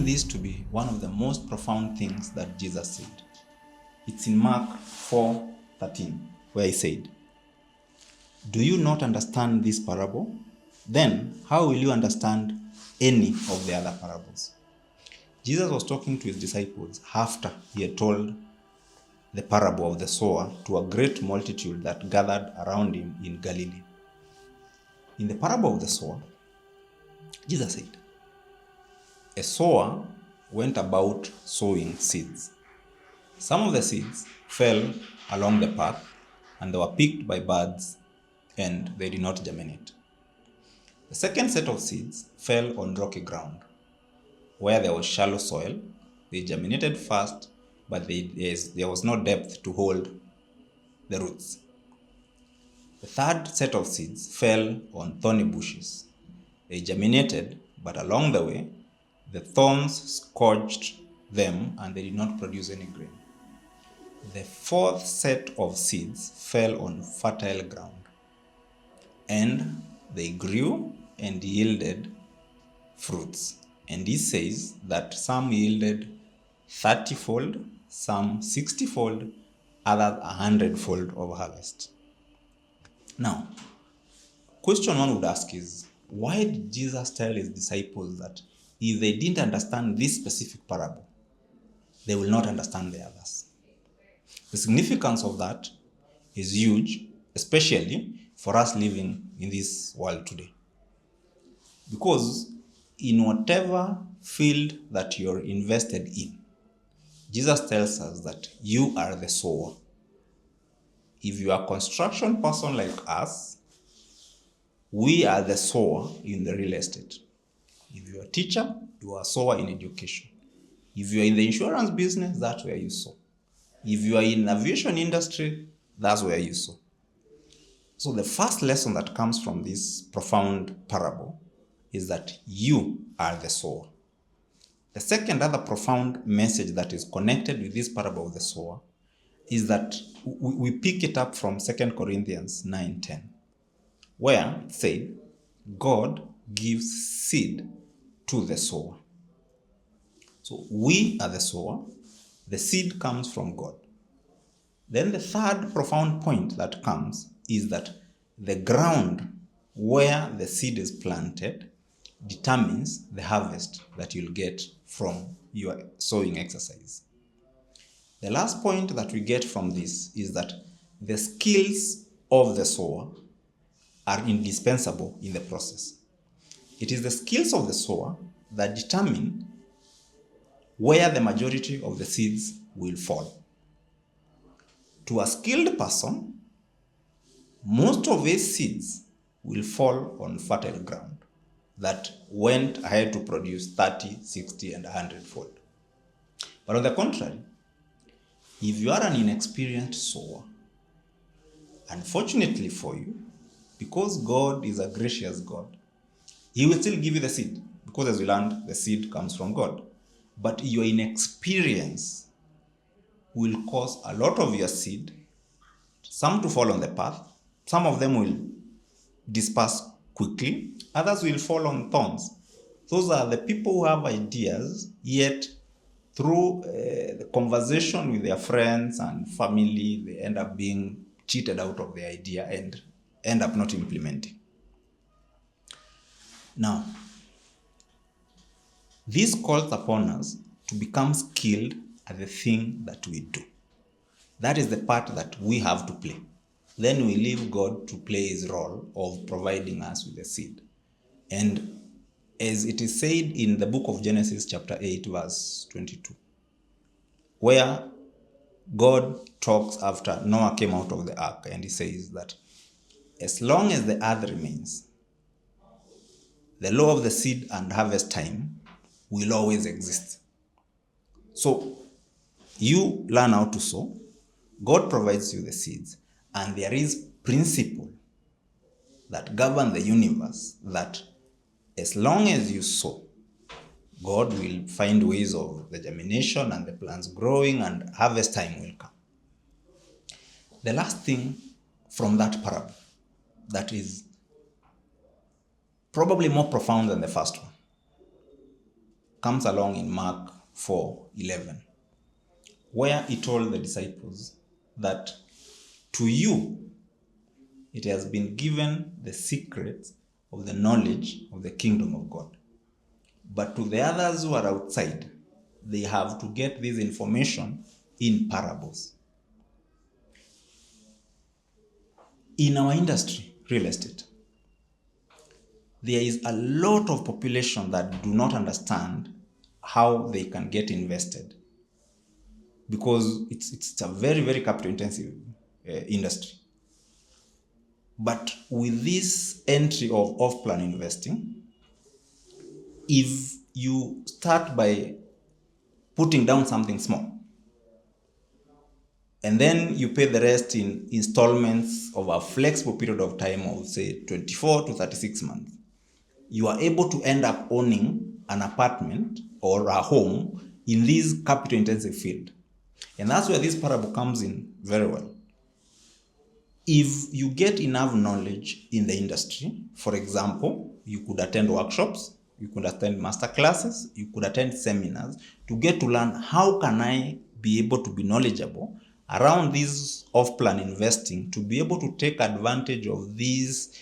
find this to be one of the most profound things that Jesus said. It's in Mark 4:13, where he said, "Do you not understand this parable? Then how will you understand any of the other parables?" Jesus was talking to his disciples after he had told the parable of the sower to a great multitude that gathered around him in Galilee. In the parable of the sower, Jesus said, "A sower went about sowing seeds. Some of the seeds fell along the path, and they were picked by birds, and they did not germinate. The second set of seeds fell on rocky ground, where there was shallow soil. They germinated fast, but there was no depth to hold the roots. The third set of seeds fell on thorny bushes. They germinated, but along the way, the thorns scorched them, and they did not produce any grain. The fourth set of seeds fell on fertile ground, and they grew and yielded fruits." And he says that some yielded 30-fold, some 60-fold, others 100-fold of harvest. Now, question one would ask is, why did Jesus tell his disciples that if they didn't understand this specific parable, they will not understand the others? The significance of that is huge, especially for us living in this world today. Because in whatever field that you're invested in, Jesus tells us that you are the sower. If you are a construction person like us, we are the sower in the real estate. If you are a teacher, you are a sower in education. If you are in the insurance business, that's where you sow. If you are in aviation industry, that's where you sow. So the first lesson that comes from this profound parable is that you are the sower. The second other profound message that is connected with this parable of the sower is that we pick it up from 2 Corinthians 9:10, where it said, "God gives seed to the sower." So we are the sower. The seed comes from God. Then the third profound point that comes is that the ground where the seed is planted determines the harvest that you'll get from your sowing exercise. The last point that we get from this is that the skills of the sower are indispensable in the process. It is the skills of the sower that determine where the majority of the seeds will fall. To a skilled person, most of his seeds will fall on fertile ground that went ahead to produce 30, 60, and 100-fold. But on the contrary, if you are an inexperienced sower, unfortunately for you, because God is a gracious God, He will still give you the seed, because as we learned, the seed comes from God. But your inexperience will cause a lot of your seed, some to fall on the path, some of them will disperse quickly, others will fall on thorns. Those are the people who have ideas, yet through the conversation with their friends and family, they end up being cheated out of the idea and end up not implementing. Now, this calls upon us to become skilled at the thing that we do. That is the part that we have to play. Then we leave God to play His role of providing us with the seed. And as it is said in the book of Genesis chapter 8 verse 22, where God talks after Noah came out of the ark, and He says that as long as the earth remains, the law of the seed and harvest time will always exist. So you learn how to sow, God provides you the seeds, and there is principle that govern the universe that as long as you sow, God will find ways of the germination and the plants growing, and harvest time will come. The last thing from that parable that is probably more profound than the first one comes along in Mark 4:11, where he told the disciples that to you it has been given the secrets of the knowledge of the kingdom of God. But to the others who are outside, they have to get this information in parables. In our industry, real estate, there is a lot of population that do not understand how they can get invested, because it's a very, very capital intensive industry. But with this entry of off-plan investing, if you start by putting down something small, and then you pay the rest in installments of a flexible period of time of, say, 24 to 36 months, you are able to end up owning an apartment or a home in this capital intensive field. And that's where this parable comes in very well. If you get enough knowledge in the industry, for example, you could attend workshops, you could attend master classes, you could attend seminars to get to learn how can I be able to be knowledgeable around this off-plan investing, to be able to take advantage of this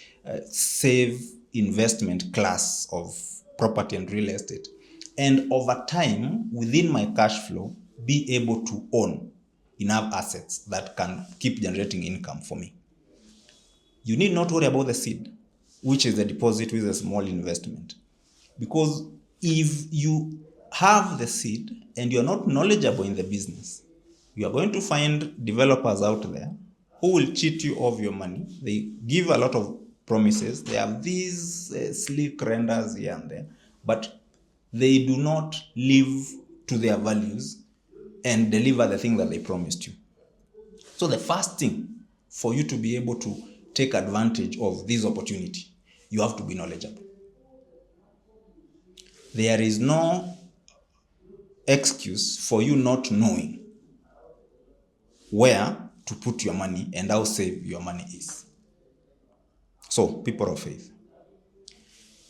safe investment class of property and real estate, and over time, within my cash flow, be able to own enough assets that can keep generating income for me. You need not worry about the seed, which is the deposit with a small investment. Because if you have the seed and you're not knowledgeable in the business, you are going to find developers out there who will cheat you of your money. They give a lot of promises. They have these sleek renders here and there, but they do not live to their values and deliver the thing that they promised you. So the first thing for you to be able to take advantage of this opportunity, you have to be knowledgeable. There is no excuse for you not knowing where to put your money and how safe your money is. So, people of faith,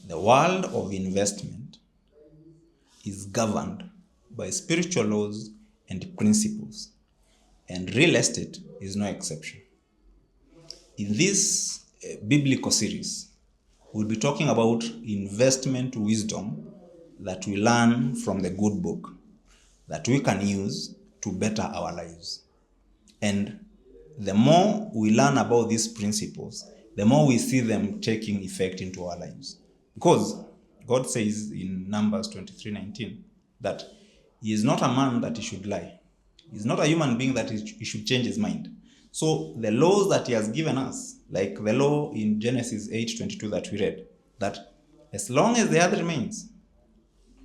the world of investment is governed by spiritual laws and principles, and real estate is no exception. In this biblical series, we'll be talking about investment wisdom that we learn from the good book that we can use to better our lives. And the more we learn about these principles, the more we see them taking effect into our lives. Because God says in Numbers 23:19 that he is not a man that he should lie. He is not a human being that he should change his mind. So the laws that he has given us, like the law in Genesis 8:22 that we read, that as long as the earth remains,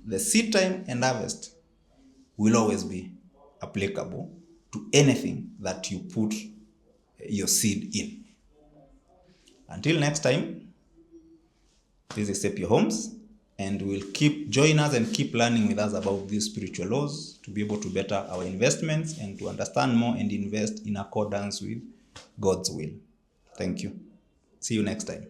the seed time and harvest will always be applicable to anything that you put your seed in. Until next time, this is Sapio Homes, and we'll join us and keep learning with us about these spiritual laws to be able to better our investments and to understand more and invest in accordance with God's will. Thank you. See you next time.